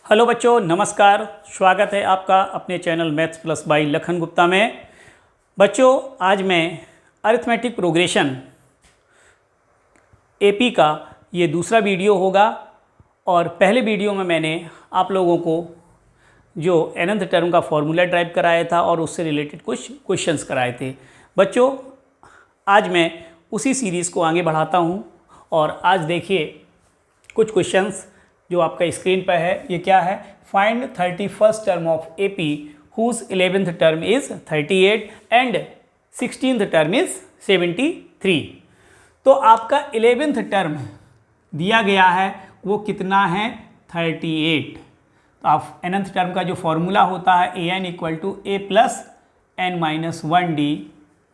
Hello बच्चों, नमस्कार। स्वागत है आपका अपने channel maths plus by Lakhan Gupta में। बच्चों, आज मैं अरिथमेटिक प्रोग्रेशन एपी का ये दूसरा वीडियो होगा और पहले वीडियो में मैंने आप लोगों को जो nth टर्म का फॉर्मूला ड्राइव कराया था और उससे रिलेटेड कुछ क्वेश्चंस कराए थे। बच्चों, आज मैं उसी सीरीज़ को आगे बढ़ाता हूँ और आज देखिए कुछ क्वेश्चंस जो आपका स्क्रीन पर है। ये क्या है? Find 31st term of AP whose 11th term is 38 and 16th term is 73। तो आपका 11th टर्म दिया गया है, वो कितना है? 38। तो आप nth टर्म का जो फॉर्मूला होता है an equal to a plus n minus 1d,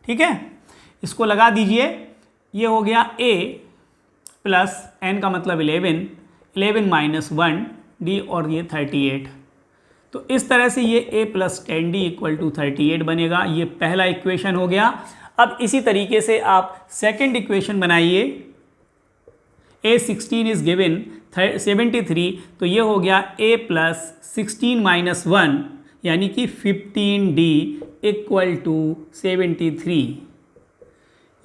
ठीक है, इसको लगा दीजिए। ये हो गया a प्लस n का मतलब 11 माइनस 1d और ये 38। तो इस तरह से ये a plus 10d equal to 38 बनेगा। ये पहला इक्वेशन हो गया। अब इसी तरीके से आप सेकंड इक्वेशन बनाइए। a16 इज गिवन 73, तो ये हो गया a प्लस 16 माइनस 1 यानी कि 15d इक्वल टू 73।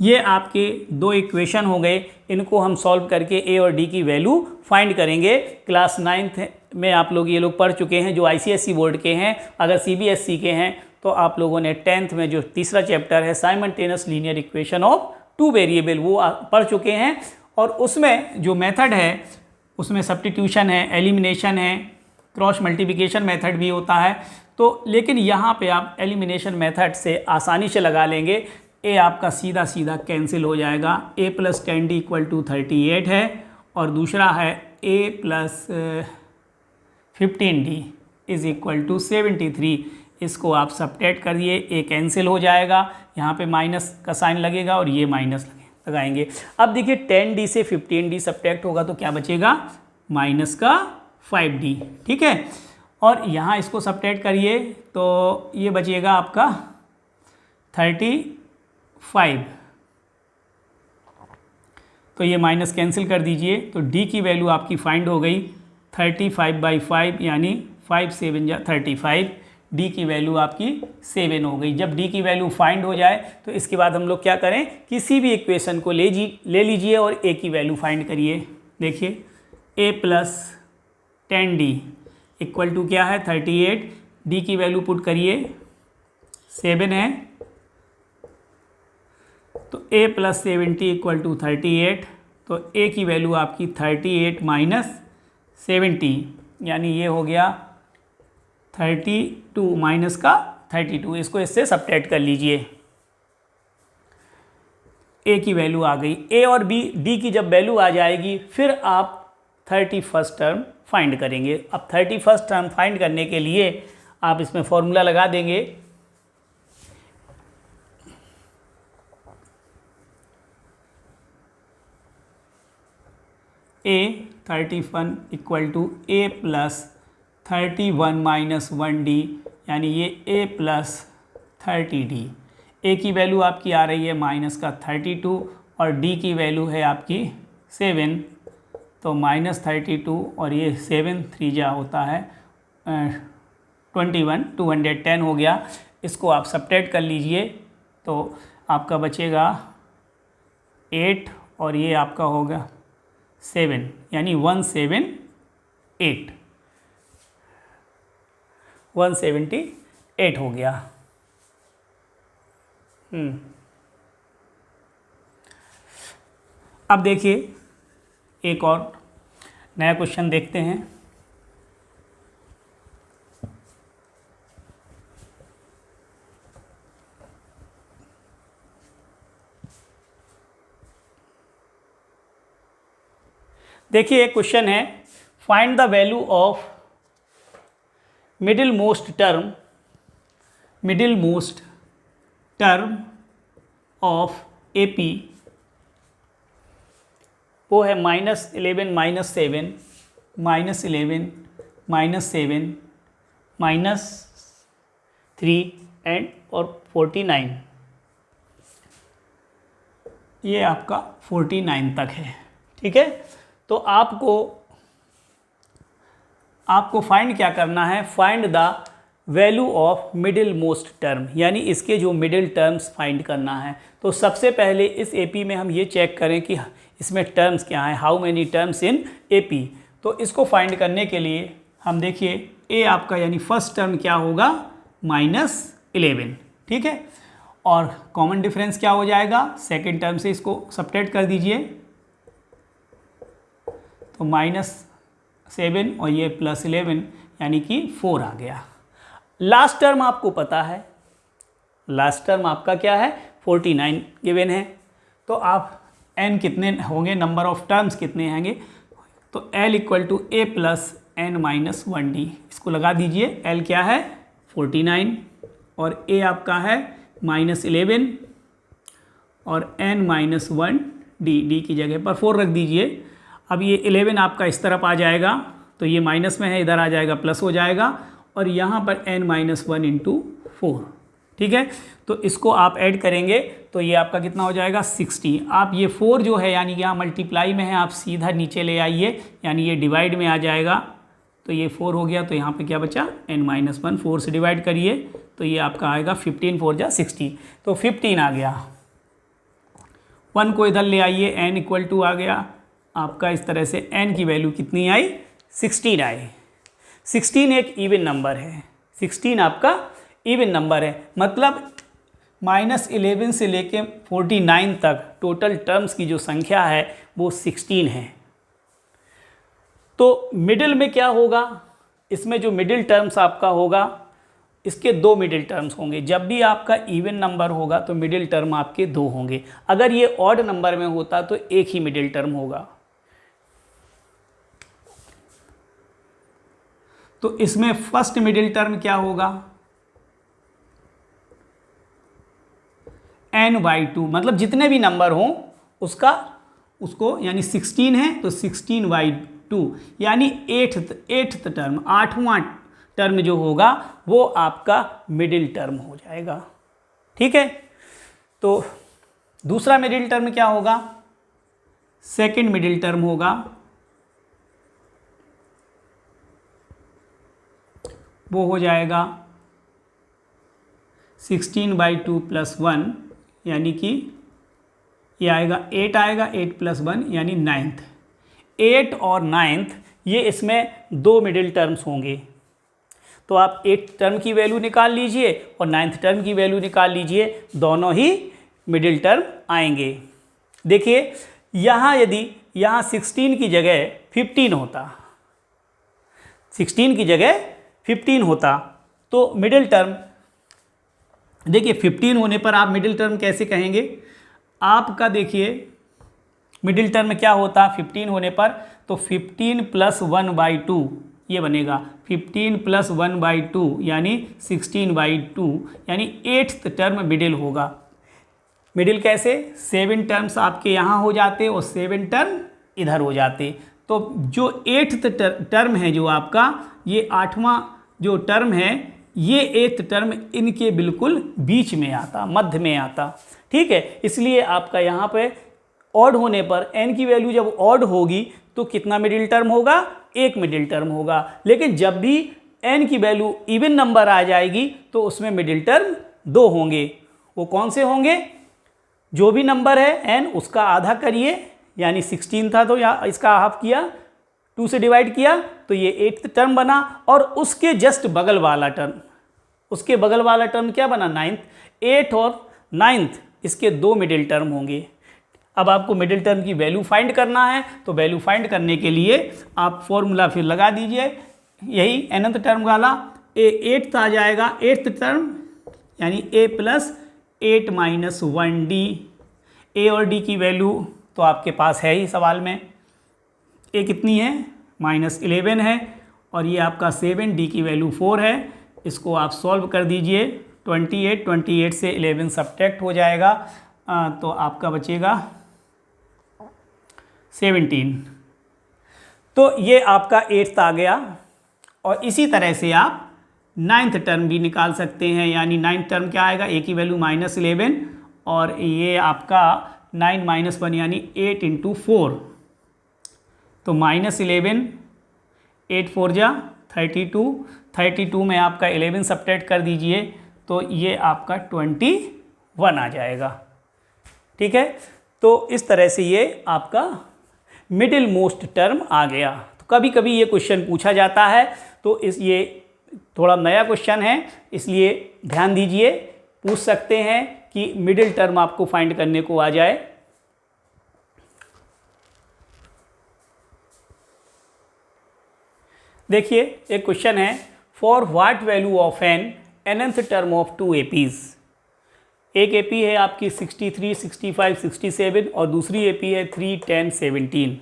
ये आपके दो इक्वेशन हो गए। इनको हम सॉल्व करके a और d की वैल्यू फाइंड करेंगे। क्लास 9th में आप लोग ये लोग पढ़ चुके हैं जो ICSE बोर्ड के हैं। अगर CBSE के हैं तो आप लोगों ने 10th में जो तीसरा चैप्टर है simultaneous linear equation of two variable वो पढ़ चुके हैं। और उसमें जो मेथड है उसमें सब्स्टिट्यूशन है, एलिमिनेशन है, क्रॉस मल्टीप्लिकेशन मेथड भी होता है। तो लेकिन यहाँ पे आप एलिमिनेशन मेथड से आसानी से लगा लेंगे। ए आपका सीधा सीधा कैंसिल हो जाएगा। a plus 10d equal to 38 है और दूसरा है a plus 15d is equal to 73। इसको आप सब्ट्रैक्ट करिए, a कैंसिल हो जाएगा, यहाँ पे माइनस का साइन लगेगा और ये माइनस लगाएंगे। अब देखिए 10d से 15d सब्ट्रैक्ट होगा तो क्या बचेगा? माइनस का 5d, ठीक है। और यहाँ इसको सब्ट्रैक्ट करिए तो ये बचेगा आपका 35। तो ये माइनस कैंसिल कर दीजिए तो d की वैल्यू आपकी फाइंड हो गई 35/5 यानी 5 7 जा 35। d की वैल्यू आपकी 7 हो गई। जब d की वैल्यू फाइंड हो जाए तो इसके बाद हम लोग क्या करें, किसी भी इक्वेशन को ले लीजिए और a की वैल्यू फाइंड करिए। देखिए a plus 10d equal to क्या है? 38। d की वैल्यू पुट करिए, 7 है, तो a प्लस 70 इक्वल टू 38। तो a की वैल्यू आपकी 38 माइनस 70 यानी ये हो गया 32 माइनस का 32। इसको इससे सब्ट्रैक्ट कर लीजिए। a की वैल्यू आ गई। a और d की जब वैल्यू आ जाएगी फिर आप 31st टर्म फाइंड करेंगे। अब 31st टर्म फाइंड करने के लिए आप इसमें फॉर्मूला लगा देंगे। a 31 equal to a plus 31 minus 1d यानी ये a प्लस 30d। a की वैल्यू आपकी आ रही है माइनस का 32 और d की वैल्यू है आपकी 7, तो माइनस 32 और ये 7 3 जा होता है 21, 210 हो गया। इसको आप सब्ट्रैक्ट कर लीजिए तो आपका बचेगा 8 और ये आपका होगा 7 यानी 178 हो गया। अब देखिए एक और नया क्वेश्चन देखते हैं। देखिए एक क्वेश्चन है, find the value of middle most term of AP. वो है -11 -7 -11 -7 -3 एंड और 49। ये आपका 49 तक है, ठीक है। तो आपको आपको फाइंड क्या करना है, find the value of middle most term, यानी इसके जो मिडिल टर्म्स फाइंड करना है। तो सबसे पहले इस एपी में हम ये चेक करें कि इसमें टर्म्स क्या हैं, how many terms in AP. तो इसको फाइंड करने के लिए हम देखिए ए आपका यानी फर्स्ट टर्म क्या होगा, -11, ठीक है। और कॉमन डिफरेंस क्या हो जाएगा, सेकेंड टर्म से इसको सब्ट्रैक्ट कर दीजिए, तो -7 और ये +11 यानी कि 4 आ गया। लास्ट टर्म आपको पता है, लास्ट टर्म आपका क्या है, 49 गिवन है। तो आप n कितने होंगे, नंबर ऑफ टर्म्स कितने होंगे, तो L = A + n-1D, इसको लगा दीजिए। L क्या है 49 और A आपका है -11 और n-1D, D की जगह पर 4 रख दीजिए। अब ये 11 आपका इस तरफ आ जाएगा, तो ये माइनस में है, इधर आ जाएगा प्लस हो जाएगा, और यहाँ पर n-1 × 4, ठीक है। तो इसको आप ऐड करेंगे तो ये आपका कितना हो जाएगा 60। आप ये 4 जो है यानी यहाँ मल्टीप्लाई में है, आप सीधा नीचे ले आइए, यानी ये डिवाइड में आ जाएगा, तो ये 4 हो गया। तो यहाँ पे क्या बचा, n-1, 4 से डिवाइड करिए तो ये आपका आएगा 15 4 जा 60, तो 15 आ गया। 1 को इधर ले आइए, n = आ गया आपका, इस तरह से n की वैल्यू कितनी आई, 16 आई। 16 एक इवन नंबर है, 16 आपका इवन नंबर है, मतलब -11 से लेके 49 तक टोटल टर्म्स की जो संख्या है वो 16 है। तो मिडिल में क्या होगा, इसमें जो मिडिल टर्म्स आपका होगा, इसके 2 मिडिल टर्म्स होंगे। जब भी आपका इवन नंबर होगा तो मिडिल टर्म आपके 2 होंगे। अगर ये ऑड नंबर में होता तो एक ही मिडिल टर्म होगा। तो इसमें फर्स्ट मिडिल टर्म क्या होगा, n/2, मतलब जितने भी नंबर हों उसको यानी 16 है तो 16/2 यानी 8th टर्म, 8वां टर्म जो होगा वो आपका मिडिल टर्म हो जाएगा, ठीक है। तो दूसरा मिडिल टर्म क्या होगा, सेकंड मिडिल टर्म होगा, वो हो जाएगा 16/2 + 1 यानी कि ये आएगा 8 आएगा, 8 + 1 यानी 9th। 8 और 9th ये इसमें 2 मिडिल टर्म्स होंगे। तो आप 8th टर्म की वैल्यू निकाल लीजिए और 9th टर्म की वैल्यू निकाल लीजिए, दोनों ही मिडिल टर्म आएंगे। देखिए यहाँ यदि यहाँ 16 की जगह 15 होता, 16 की जगह 15 होता तो मिडिल टर्म, देखिए 15 होने पर आप मिडिल टर्म कैसे कहेंगे, आपका देखिए मिडिल टर्म क्या होता 15 होने पर, तो 15 + 1/2 ये बनेगा, 15 + 1/2 यानी 16/2 यानी 8th टर्म मिडिल होगा। मिडिल कैसे, 7 टर्म्स आपके यहाँ हो जाते और 7 टर्म इधर हो जाते। तो जो 8th टर्म है जो आपका, ये 8वां जो टर्म है, ये 8th टर्म इनके बिल्कुल बीच में आता, मध्य में आता, ठीक है। इसलिए आपका यहाँ पे ऑड होने पर n की वैल्यू जब ऑड होगी तो कितना मिडिल टर्म होगा, एक मिडिल टर्म होगा। लेकिन जब भी n की वैल्यू इवन नंबर आ जाएगी तो उसमें मिडिल टर्म 2 होंगे। वो कौन से होंगे, जो भी नंबर है n उसका आधा करिए, यानी 16 था तो या इसका हाफ किया, 2 से डिवाइड किया तो ये 8th टर्म बना, और उसके जस्ट बगल वाला टर्म, उसके बगल वाला टर्म क्या बना 9th। 8 और 9th इसके 2 मिडिल टर्म होंगे। अब आपको मिडिल टर्म की वैल्यू फाइंड करना है, तो वैल्यू फाइंड करने के लिए आप फॉर्मूला फिर लगा दीजिए, यही nth टर्म वाला, 8th आ जाएगा 8th टर्म यानी A + 8 - 1D। A और D की वैल्यू तो आपके पास है ही सवाल में, A कितनी है -11 है और ये आपका 7, D की वैल्यू 4 है। इसको आप सॉल्व कर दीजिए, 28 से 11 सब्ट्रैक्ट हो जाएगा, तो आपका बचेगा 17। तो ये आपका 8th आ गया। और इसी तरह से आप 9th टर्म भी निकाल सकते हैं, यानी 9th टर्म क्या आएगा, A की वैल्यू -11 और ये आपका 9 - 1 यानी 8 × 4, तो -11, 8 4 जा 32 में आपका 11 सब्ट्रैक्ट कर दीजिए तो ये आपका 21 आ जाएगा। ठीक है, तो इस तरह से ये आपका मिडिल मोस्ट टर्म आ गया। तो कभी कभी ये क्वेश्चन पूछा जाता है, तो ये थोड़ा नया क्वेश्चन है, इसलिए ध्यान दीजिए। पूछ सकते हैं कि मिडिल टर्म आपको फाइंड करने को आ जाए। देखिए एक क्वेश्चन है, for what value of n nth term of 2 APs। एक AP है आपकी 63, 65, 67 और दूसरी AP है 3, 10, 17।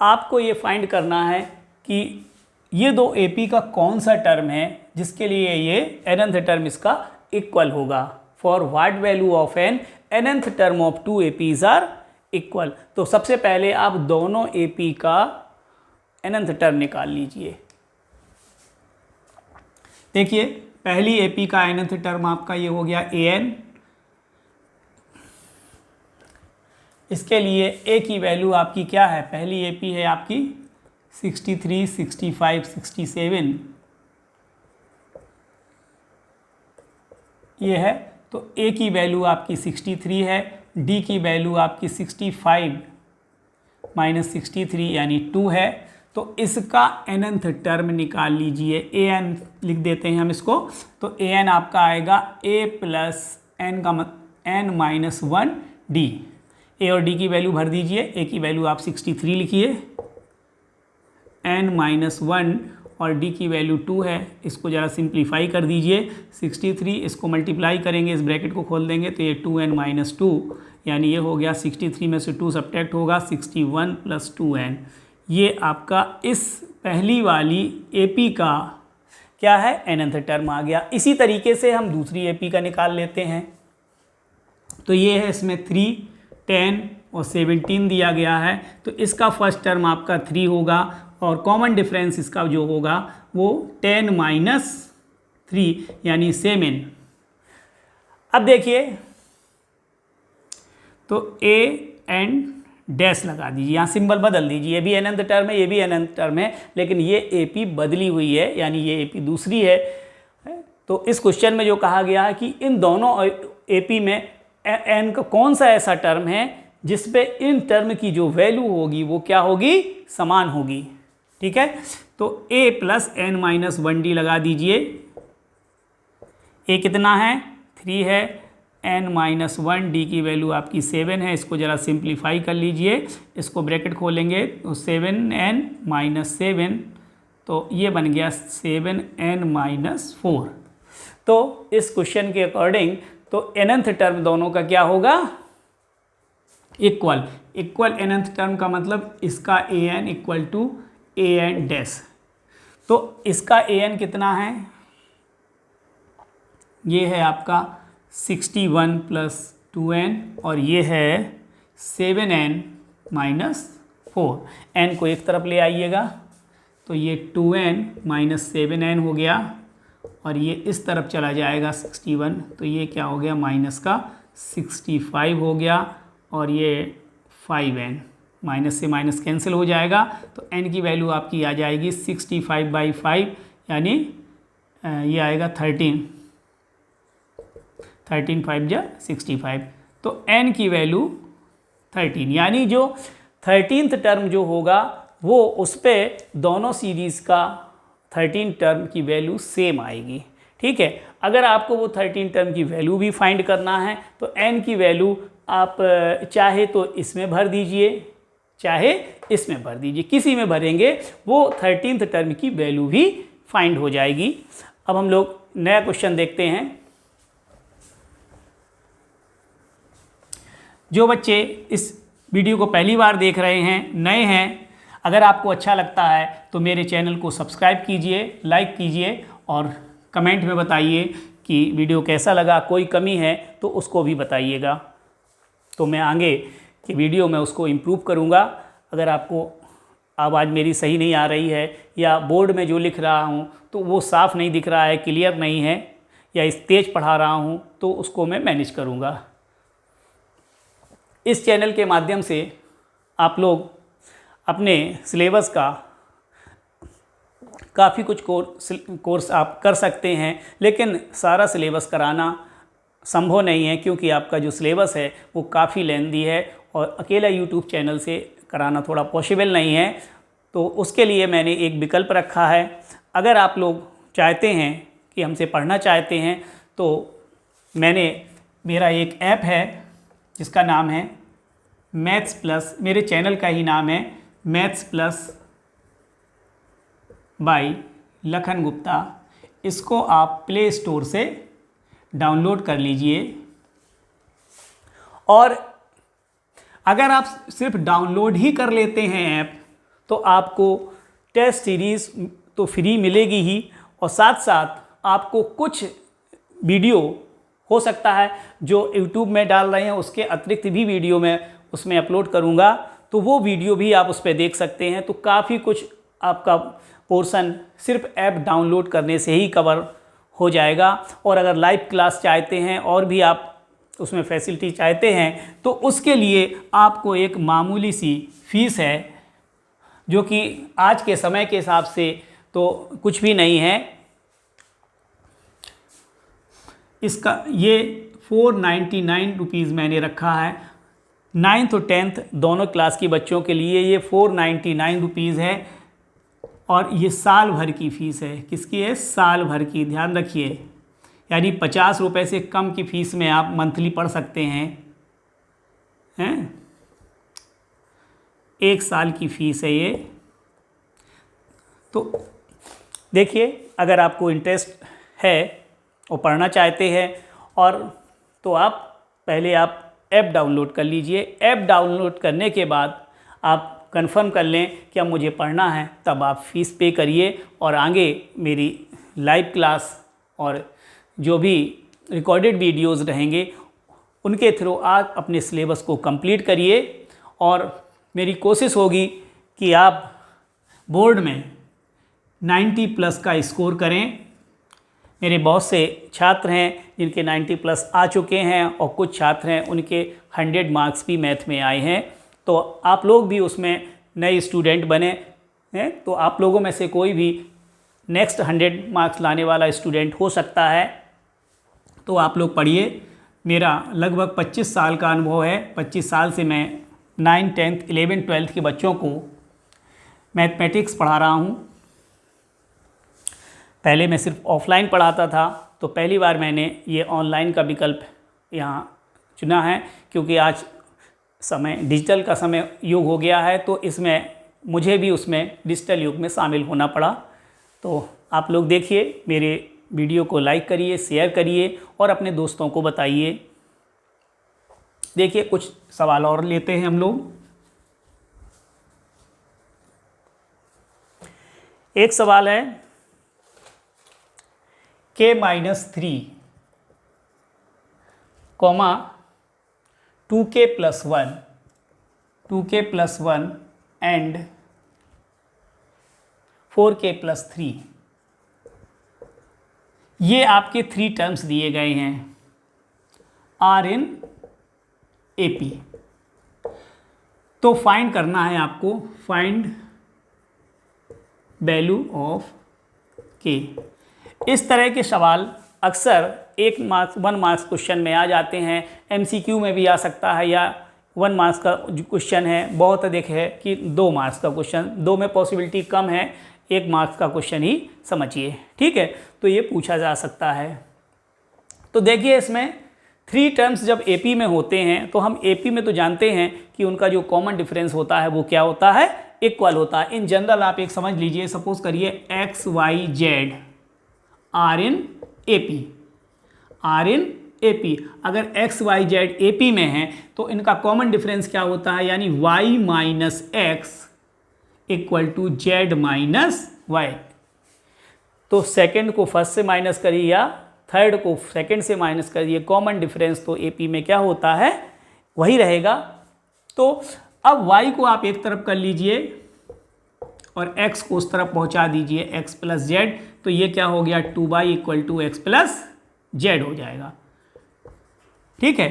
आपको ये फाइंड करना है कि ये दो AP का कौन सा टर्म है जिसके लिए ये nth टर्म इसका इक्वल होगा। For what value of n nth term of 2 APs are equal. तो सबसे पहले आप दोनों AP का nth टर्म निकाल लीजिए। देखिए पहली AP का nth टर्म आपका ये हो गया an। इसके लिए A की वैल्यू आपकी क्या है, पहली AP है आपकी 63, 65, 67 ये है। तो A की वैल्यू आपकी 63 है, D की वैल्यू आपकी 65 माइनस 63 यानी 2 है। तो इसका nth टर्म निकाल लीजिए। an लिख देते हैं हम इसको। तो an आपका आएगा a प्लस n का n माइनस 1 d। a और d की वैल्यू भर दीजिए। a की वैल्यू आप 63 लिखिए, n माइनस 1 और d की वैल्यू 2 है। इसको ज़रा सिंप्लीफाई कर दीजिए। 63 इसको मल्टीप्लाई करेंगे, इस ब्रैकेट को खोल देंगे तो ये 2n माइनस 2 यानी ये हो गया 63 में से 2 सब्ट्रैक्ट होगा 61 प्लस 2n। ये आपका इस पहली वाली AP का क्या है, nth टर्म आ गया। इसी तरीके से हम दूसरी AP का निकाल लेते हैं। तो ये है, इसमें 3, 10 और 17 दिया गया है। तो इसका फर्स्ट टर्म आपका 3 होगा और कॉमन डिफरेंस इसका जो होगा वो 10 माइनस 3 यानी 7। अब देखिए तो A एंड डैश लगा दीजिए, यहाँ सिंबल बदल दीजिए। ये भी nth टर्म है, ये भी nth टर्म है, लेकिन ये AP बदली हुई है यानी ये AP दूसरी है। तो इस क्वेश्चन में जो कहा गया है कि इन दोनों AP में n का कौन सा ऐसा टर्म है जिसपे इन टर्म की जो वैल्यू होगी वो क्या होगी, समान होगी। ठीक है, तो A plus n minus 1d लगा दीजिए। A कितना है, 3 है, n माइनस 1d की वैल्यू आपकी 7 है। इसको ज़रा सिंप्लीफाई कर लीजिए, इसको ब्रैकेट खोलेंगे तो 7n माइनस 7 तो ये बन गया 7n माइनस 4। तो इस क्वेश्चन के अकॉर्डिंग तो nth टर्म दोनों का क्या होगा, इक्वल। इक्वल nth टर्म का मतलब इसका an equal to an dash. तो इसका an कितना है, ये है आपका 61 प्लस 2n और ये है 7n माइनस 4। n को एक तरफ ले आइएगा तो ये 2n माइनस 7n हो गया और ये इस तरफ चला जाएगा 61 तो ये क्या हो गया, माइनस का 65 हो गया और ये 5n माइनस से माइनस कैंसिल हो जाएगा। तो n की वैल्यू आपकी आ जाएगी 65/5 यानी ये आएगा 13 5 जा 65। तो n की वैल्यू 13 यानी जो 13th टर्म जो होगा वो उस पर दोनों सीरीज़ का 13 टर्म की वैल्यू सेम आएगी। ठीक है, अगर आपको वो 13 टर्म की वैल्यू भी फाइंड करना है तो n की वैल्यू आप चाहे तो इसमें भर दीजिए चाहे इसमें भर दीजिए, किसी में भरेंगे वो 13th टर्म की वैल्यू भी फाइंड हो जाएगी। अब हम लोग नया क्वेश्चन देखते हैं। जो बच्चे इस वीडियो को पहली बार देख रहे हैं, नए हैं, अगर आपको अच्छा लगता है तो मेरे चैनल को सब्सक्राइब कीजिए, लाइक कीजिए और कमेंट में बताइए कि वीडियो कैसा लगा। कोई कमी है तो उसको भी बताइएगा, तो मैं आगे की वीडियो में उसको इम्प्रूव करूँगा। अगर आपको आवाज़ मेरी सही नहीं आ रही है या बोर्ड में जो लिख रहा हूँ तो वो साफ़ नहीं दिख रहा है, क्लियर नहीं है, या इस तेज़ पढ़ा रहा हूँ तो उसको मैं मैनेज करूँगा। इस चैनल के माध्यम से आप लोग अपने सिलेबस का काफ़ी कुछ कोर्स आप कर सकते हैं, लेकिन सारा सिलेबस कराना संभव नहीं है क्योंकि आपका जो सिलेबस है वो काफ़ी लेंदी है और अकेला यूट्यूब चैनल से कराना थोड़ा पॉसिबल नहीं है। तो उसके लिए मैंने एक विकल्प रखा है। अगर आप लोग चाहते हैं कि हमसे पढ़ना चाहते हैं तो मेरा एक ऐप है जिसका नाम है मैथ्स प्लस, मेरे चैनल का ही नाम है maths plus by Lakhan Gupta. इसको आप प्ले स्टोर से डाउनलोड कर लीजिए और अगर आप सिर्फ डाउनलोड ही कर लेते हैं ऐप तो आपको टेस्ट सीरीज़ तो फ्री मिलेगी ही और साथ साथ आपको कुछ वीडियो हो सकता है जो यूट्यूब में डाल रहे हैं उसके अतिरिक्त भी वीडियो मैं उसमें अपलोड करूँगा, तो वो वीडियो भी आप उस पर देख सकते हैं। तो काफ़ी कुछ आपका पोर्शन सिर्फ ऐप डाउनलोड करने से ही कवर हो जाएगा। और अगर लाइव क्लास चाहते हैं और भी आप उसमें फैसिलिटी चाहते हैं तो उसके लिए आपको एक मामूली सी फीस है जो कि आज के समय के हिसाब से तो कुछ भी नहीं है। इसका ये 499 रुपीज़ मैंने रखा है। 9th और 10th दोनों क्लास के बच्चों के लिए ये 499 रुपीज़ है और ये साल भर की फ़ीस है। किसकी है? साल भर की, ध्यान रखिए। यानी 50 रुपये से कम की फ़ीस में आप मंथली पढ़ सकते हैं। एक साल की फ़ीस है ये। तो देखिए, अगर आपको इंटरेस्ट है और पढ़ना चाहते हैं और तो पहले आप ऐप डाउनलोड कर लीजिए। ऐप डाउनलोड करने के बाद आप कंफर्म कर लें कि अब मुझे पढ़ना है, तब आप फ़ीस पे करिए और आगे मेरी लाइव क्लास और जो भी रिकॉर्डेड वीडियोज़ रहेंगे उनके थ्रू आप अपने सिलेबस को कंप्लीट करिए। और मेरी कोशिश होगी कि आप बोर्ड में 90+ का स्कोर करें। मेरे बहुत से छात्र हैं जिनके 90+ आ चुके हैं और कुछ छात्र हैं उनके 100 मार्क्स भी मैथ में आए हैं। तो आप लोग भी उसमें नए स्टूडेंट बने हैं, तो आप लोगों में से कोई भी नेक्स्ट 100 मार्क्स लाने वाला स्टूडेंट हो सकता है। तो आप लोग पढ़िए। मेरा लगभग 25 साल का अनुभव है। 25 साल से मैं 9th 10th 11th 12th के बच्चों को मैथमेटिक्स पढ़ा रहा हूँ। पहले मैं सिर्फ ऑफलाइन पढ़ाता था, तो पहली बार मैंने ये ऑनलाइन का विकल्प यहाँ चुना है क्योंकि आज समय डिजिटल का समय युग हो गया है, तो इसमें मुझे भी उसमें डिजिटल युग में शामिल होना पड़ा। तो आप लोग देखिए, मेरे वीडियो को लाइक करिए, शेयर करिए और अपने दोस्तों को बताइए। देखिए, कुछ सवाल और लेते हैं हम लोग। एक सवाल है k-3, 2k+1, 2k+1 and 4k+3। ये आपके 3 टर्म्स दिए गए हैं आर इन AP। तो फाइंड करना है आपको, फाइंड वैल्यू ऑफ k। इस तरह के सवाल अक्सर 1 मार्क्स क्वेश्चन में आ जाते हैं, MCQ में भी आ सकता है या 1 मार्क्स का क्वेश्चन है। बहुत अधिक है कि 2 मार्क्स का क्वेश्चन, 2 में पॉसिबिलिटी कम है, 1 मार्क्स का क्वेश्चन ही समझिए, ठीक है। तो ये पूछा जा सकता है। तो देखिए, इसमें 3 टर्म्स जब AP में होते हैं तो हम AP में तो जानते हैं कि उनका जो कॉमन डिफरेंस होता है वो क्या होता है? इक्वल होता है। इन जनरल आप एक समझ लीजिए, सपोज करिए x y z are in AP, are in AP। अगर x y z AP में है तो इनका कॉमन डिफरेंस क्या होता है? यानी y minus x equal to z minus y. तो सेकंड को फर्स्ट से माइनस करिए या थर्ड को सेकंड से माइनस करिए, कॉमन डिफरेंस तो AP में क्या होता है वही रहेगा। तो अब y को आप एक तरफ कर लीजिए और x को उस तरफ पहुंचा दीजिए, x प्लस जेड। तो ये क्या हो गया? 2y equal to x plus z हो जाएगा, ठीक है।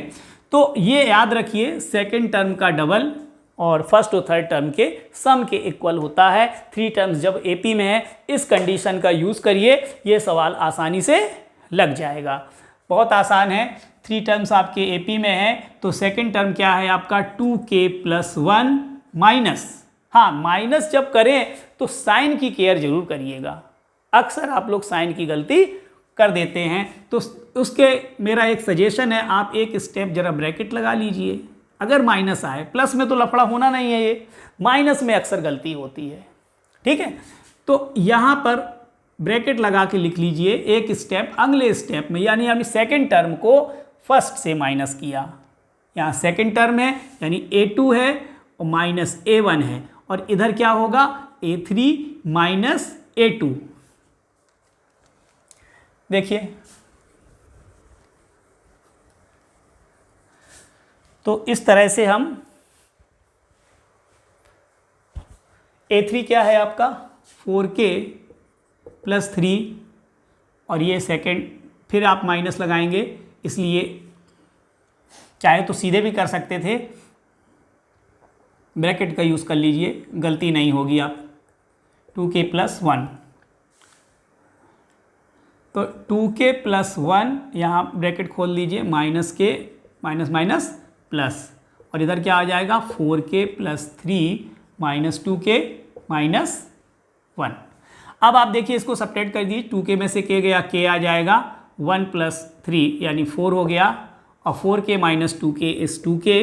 तो ये याद रखिए, सेकेंड टर्म का डबल और फर्स्ट और थर्ड टर्म के सम के इक्वल होता है। 3 टर्म्स जब एपी में है, इस कंडीशन का यूज़ करिए, ये सवाल आसानी से लग जाएगा। बहुत आसान है। 3 टर्म्स आपके एपी में है, तो सेकंड टर्म क्या है आपका 2k + 1 माइनस, हाँ माइनस जब करें तो साइन की केयर जरूर करिएगा, अक्सर आप लोग साइन की गलती कर देते हैं। तो उसके मेरा एक सजेशन है, आप एक स्टेप जरा ब्रैकेट लगा लीजिए। अगर माइनस आए, प्लस में तो लफड़ा होना नहीं है, ये माइनस में अक्सर गलती होती है, ठीक है। तो यहाँ पर ब्रैकेट लगा के लिख लीजिए एक स्टेप अगले स्टेप में, यानी हमने सेकेंड टर्म को फर्स्ट से माइनस किया। यहाँ सेकेंड टर्म है यानी a2 है और माइनस a1 है, और इधर क्या होगा a3 माइनस a2। देखिए तो इस तरह से हम a3 क्या है आपका 4k + 3, और ये सेकेंड फिर आप माइनस लगाएंगे, इसलिए चाहे तो सीधे भी कर सकते थे, ब्रैकेट का यूज़ कर लीजिए, गलती नहीं होगी। आप 2k + 1, तो 2k + 1 यहाँ ब्रैकेट खोल लीजिए, माइनस के माइनस माइनस प्लस, और इधर क्या आ जाएगा 4k + 3 माइनस 2k माइनस 1। अब आप देखिए इसको सब्ट्रैक्ट कर दीजिए, 2k में से k गया, k आ जाएगा, 1 + 3 यानी 4 हो गया, और 4k - 2k इस 2k,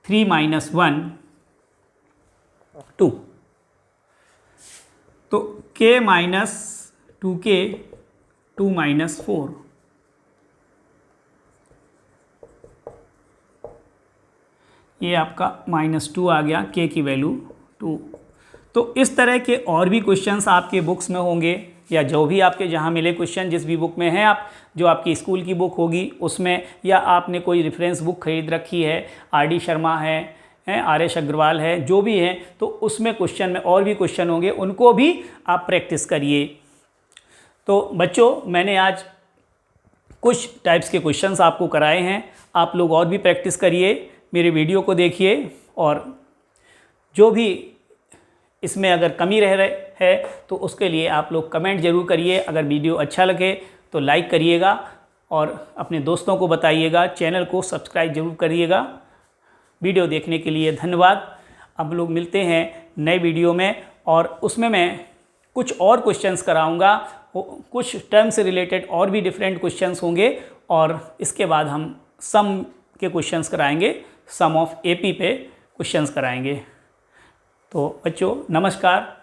3 - 1 2, तो k - 2k 2 - 4, ये आपका -2 आ गया, k की वैल्यू 2। तो इस तरह के और भी क्वेश्चंस आपके बुक्स में होंगे, या जो भी आपके जहाँ मिले क्वेश्चन, जिस भी बुक में है आप, जो आपकी स्कूल की बुक होगी उसमें, या आपने कोई रेफरेंस बुक खरीद रखी है, RD शर्मा है, RS अग्रवाल है, जो भी है, तो उसमें क्वेश्चन में और भी क्वेश्चन होंगे, उनको भी आप प्रैक्टिस करिए। तो बच्चों, मैंने आज कुछ टाइप्स के क्वेश्चंस आपको कराए हैं, आप लोग और भी प्रैक्टिस करिए, मेरे वीडियो को देखिए, और जो भी इसमें अगर कमी रह रही है तो उसके लिए आप लोग कमेंट ज़रूर करिए। अगर वीडियो अच्छा लगे तो लाइक करिएगा और अपने दोस्तों को बताइएगा, चैनल को सब्सक्राइब जरूर करिएगा। वीडियो देखने के लिए धन्यवाद। अब लोग मिलते हैं नए वीडियो में, और उसमें मैं कुछ और क्वेश्चंस कराऊंगा, कुछ टर्म से रिलेटेड और भी डिफरेंट क्वेश्चंस होंगे, और इसके बाद हम सम के क्वेश्चंस कराएंगे, सम ऑफ एपी पे क्वेश्चंस कराएंगे। तो बच्चों नमस्कार।